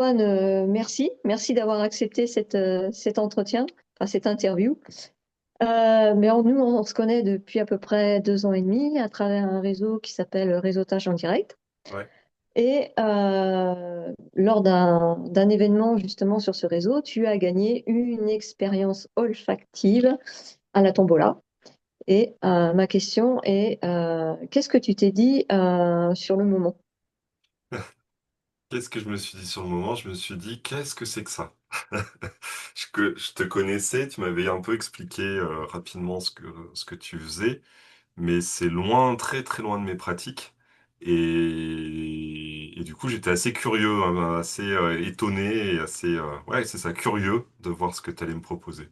Antoine, merci d'avoir accepté cet entretien, enfin cette interview. Nous, on se connaît depuis à peu près 2 ans et demi à travers un réseau qui s'appelle Réseautage en direct. Ouais. Et lors d'un événement justement sur ce réseau, tu as gagné une expérience olfactive à la tombola. Et ma question est, qu'est-ce que tu t'es dit sur le moment? Qu'est-ce que je me suis dit sur le moment? Je me suis dit, qu'est-ce que c'est que ça? Je te connaissais, tu m'avais un peu expliqué rapidement ce que tu faisais, mais c'est loin, très très loin de mes pratiques. Et du coup, j'étais assez curieux, hein, assez étonné et assez, ouais, c'est ça, curieux de voir ce que tu allais me proposer.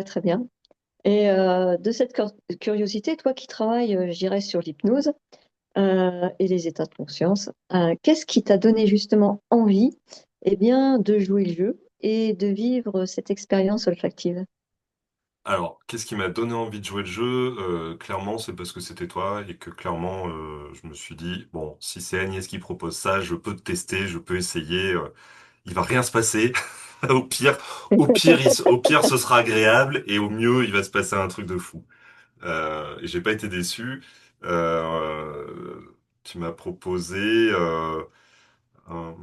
Très bien. Et de cette curiosité, toi qui travailles, je dirais, sur l'hypnose et les états de conscience, qu'est-ce qui t'a donné justement envie, eh bien, de jouer le jeu et de vivre cette expérience olfactive? Alors, qu'est-ce qui m'a donné envie de jouer le jeu? Clairement, c'est parce que c'était toi et que clairement, je me suis dit, bon, si c'est Agnès qui propose ça, je peux te tester, je peux essayer. Il va rien se passer. Au pire, ce sera agréable et au mieux, il va se passer un truc de fou. Et j'ai pas été déçu. Euh, Tu m'as proposé un-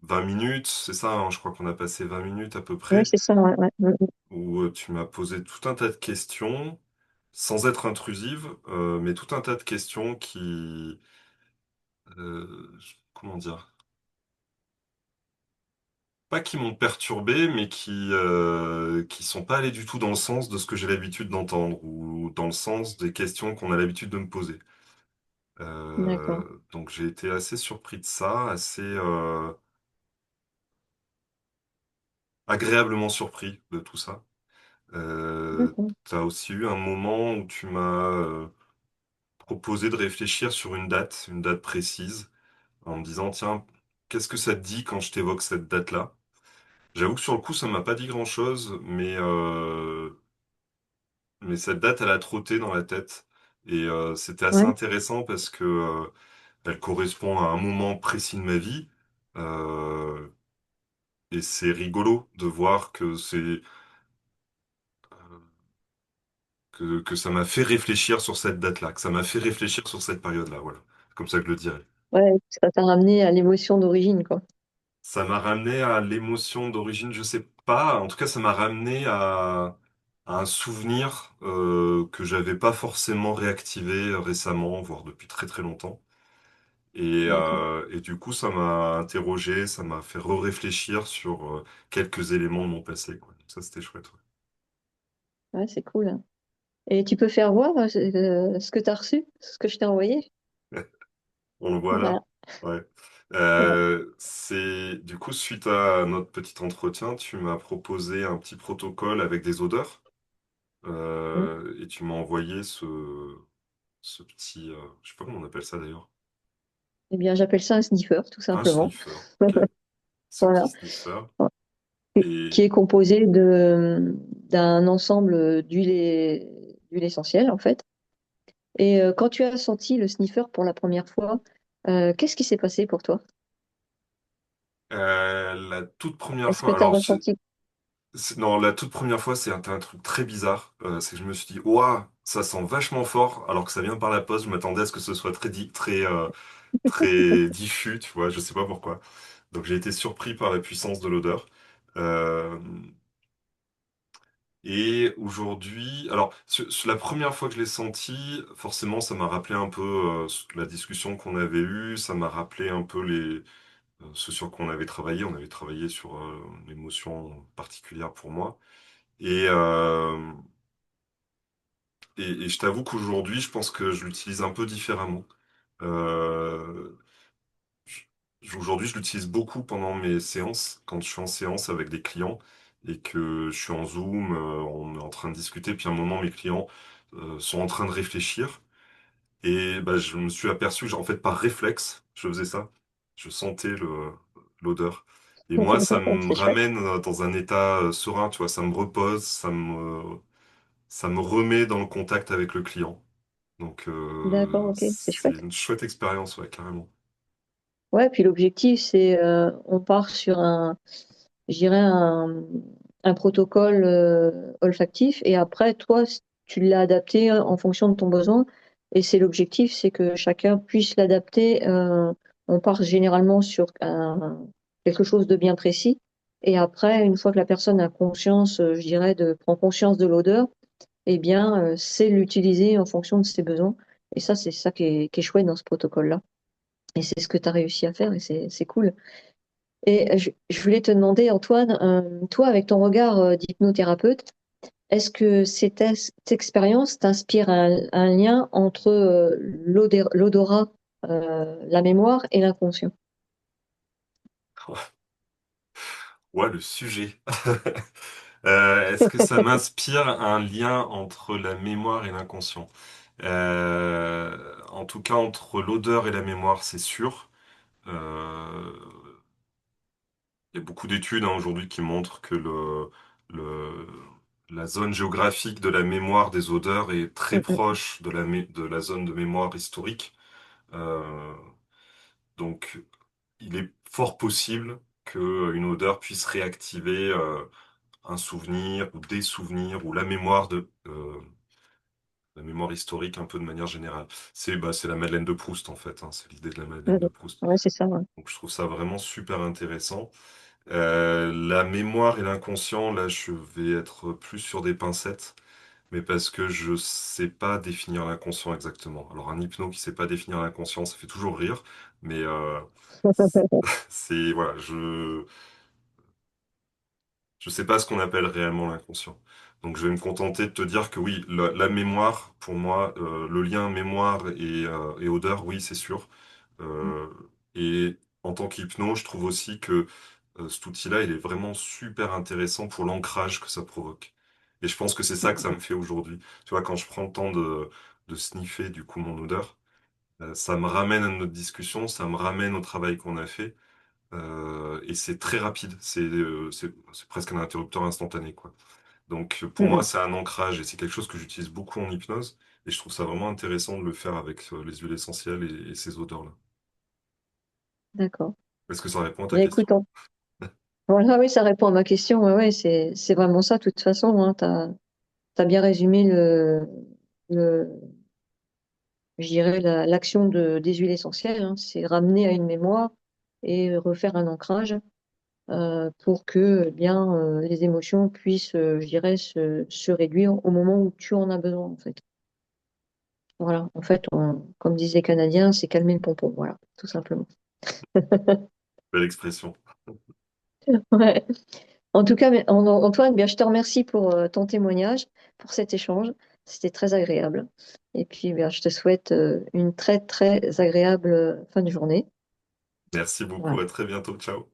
20 minutes, c'est ça, hein, je crois qu'on a passé 20 minutes à peu Oui, près, c'est ça. Ouais, ouais. où tu m'as posé tout un tas de questions, sans être intrusive, mais tout un tas de questions qui, comment dire, pas qui m'ont perturbé, mais qui sont pas allées du tout dans le sens de ce que j'ai l'habitude d'entendre, ou dans le sens des questions qu'on a l'habitude de me poser. D'accord. Donc j'ai été assez surpris de ça, assez agréablement surpris de tout ça. D'accord. T'as aussi eu un moment où tu m'as proposé de réfléchir sur une date précise, en me disant, tiens, qu'est-ce que ça te dit quand je t'évoque cette date-là? J'avoue que sur le coup, ça m'a pas dit grand-chose, mais cette date, elle a trotté dans la tête. Et c'était assez Ouais, intéressant parce que elle correspond à un moment précis de ma vie. Euh, et c'est rigolo de voir que ça m'a fait réfléchir sur cette date-là, que ça m'a fait réfléchir sur cette période-là. Voilà. C'est comme ça que je le dirais. ouais, ça t'a ramené à l'émotion d'origine, quoi. Ça m'a ramené à l'émotion d'origine, je sais pas. En tout cas, ça m'a ramené à un souvenir que j'avais pas forcément réactivé récemment, voire depuis très très longtemps. D'accord. Et du coup, ça m'a interrogé, ça m'a fait re-réfléchir sur quelques éléments de mon passé, quoi. Donc ça, c'était chouette. Ouais, c'est cool, hein. Et tu peux faire voir ce que tu as reçu, ce que je t'ai envoyé? Ouais. On le voit Voilà. là? Ouais. Ouais. C'est du coup, suite à notre petit entretien, tu m'as proposé un petit protocole avec des odeurs. Mm. Et tu m'as envoyé ce petit, je sais pas comment on appelle ça d'ailleurs. Eh bien, j'appelle ça un sniffer, tout Un simplement. sniffer, ok. Ce petit Voilà. sniffer. Qui Et est composé d'un ensemble d'huiles essentielles, en fait. Et quand tu as senti le sniffer pour la première fois, qu'est-ce qui s'est passé pour toi? la toute première Est-ce que fois, tu as alors ressenti? non, la toute première fois, c'est un truc très bizarre. C'est que je me suis dit, waouh, ça sent vachement fort, alors que ça vient par la poste. Je m'attendais à ce que ce soit très diffus, tu vois. Je sais pas pourquoi. Donc j'ai été surpris par la puissance de l'odeur. Euh, Et aujourd'hui, alors sur la première fois que je l'ai senti, forcément, ça m'a rappelé un peu la discussion qu'on avait eue, ça m'a rappelé un peu ce sur quoi on avait travaillé. On avait travaillé sur une émotion particulière pour moi. Et, euh, et je t'avoue qu'aujourd'hui, je pense que je l'utilise un peu différemment. Euh, Aujourd'hui, je l'utilise beaucoup pendant mes séances, quand je suis en séance avec des clients et que je suis en Zoom, on est en train de discuter, puis à un moment, mes clients sont en train de réfléchir. Et bah, je me suis aperçu que, en fait, par réflexe, je faisais ça. Je sentais l'odeur. Et moi, ça me C'est chouette. ramène dans un état serein, tu vois, ça me repose, ça me remet dans le contact avec le client. Donc, D'accord, ok, c'est c'est chouette. une chouette expérience, ouais, carrément. Ouais, puis l'objectif, c'est, on part sur je dirais un protocole olfactif, et après, toi, tu l'as adapté en fonction de ton besoin. Et c'est l'objectif, c'est que chacun puisse l'adapter. On part généralement sur quelque chose de bien précis. Et après, une fois que la personne a conscience, je dirais, prend conscience de l'odeur, eh bien, c'est l'utiliser en fonction de ses besoins. Et ça, c'est ça qui est chouette dans ce protocole-là. Et c'est ce que tu as réussi à faire, et c'est cool. Et je voulais te demander, Antoine, toi, avec ton regard d'hypnothérapeute, est-ce que cette expérience t'inspire un lien entre l'odorat, la mémoire et l'inconscient? Ouais, le sujet. Est-ce que ça m'inspire un lien entre la mémoire et l'inconscient? En tout cas, entre l'odeur et la mémoire, c'est sûr. Euh, il y a beaucoup d'études aujourd'hui qui montrent que le, la zone géographique de la mémoire des odeurs est très Mm, mm. proche de la zone de mémoire historique. Euh, donc, il est fort possible qu'une odeur puisse réactiver un souvenir ou des souvenirs ou la mémoire historique un peu de manière générale. C'est la Madeleine de Proust en fait, hein, c'est l'idée de la Mm, Madeleine de mm. Proust. Ouais, c'est ça. Ouais. Donc je trouve ça vraiment super intéressant. La mémoire et l'inconscient, là je vais être plus sur des pincettes, mais parce que je sais pas définir l'inconscient exactement. Alors un hypno qui sait pas définir l'inconscient, ça fait toujours rire, mais voilà, je sais pas ce qu'on appelle réellement l'inconscient. Donc je vais me contenter de te dire que oui, la mémoire, pour moi, le lien mémoire et odeur, oui, c'est sûr. Euh, et en tant qu'hypno, je trouve aussi que cet outil-là, il est vraiment super intéressant pour l'ancrage que ça provoque. Et je pense que c'est ça que ça me fait aujourd'hui. Tu vois, quand je prends le temps de sniffer du coup mon odeur, ça me ramène à notre discussion, ça me ramène au travail qu'on a fait. Et c'est très rapide, c'est presque un interrupteur instantané, quoi. Donc pour Mm, moi, mm. c'est un ancrage et c'est quelque chose que j'utilise beaucoup en hypnose. Et je trouve ça vraiment intéressant de le faire avec les huiles essentielles et ces odeurs-là. D'accord. Est-ce que ça répond à ta Bien, question? écoute, voilà, oui, ça répond à ma question. Ouais, ouais, c'est vraiment ça, de toute façon. Hein, t'as bien résumé le, je dirais, l'action des huiles essentielles. Hein. C'est ramener à une mémoire et refaire un ancrage pour que eh bien, les émotions puissent, je dirais, se réduire au moment où tu en as besoin, en fait. Voilà, en fait, comme disaient les Canadiens, c'est calmer le pompon, voilà, tout simplement. Belle expression. Ouais. En tout cas, Antoine, bien, je te remercie pour ton témoignage, pour cet échange. C'était très agréable. Et puis, bien, je te souhaite une très, très agréable fin de journée. Merci beaucoup, Voilà. à très bientôt, ciao.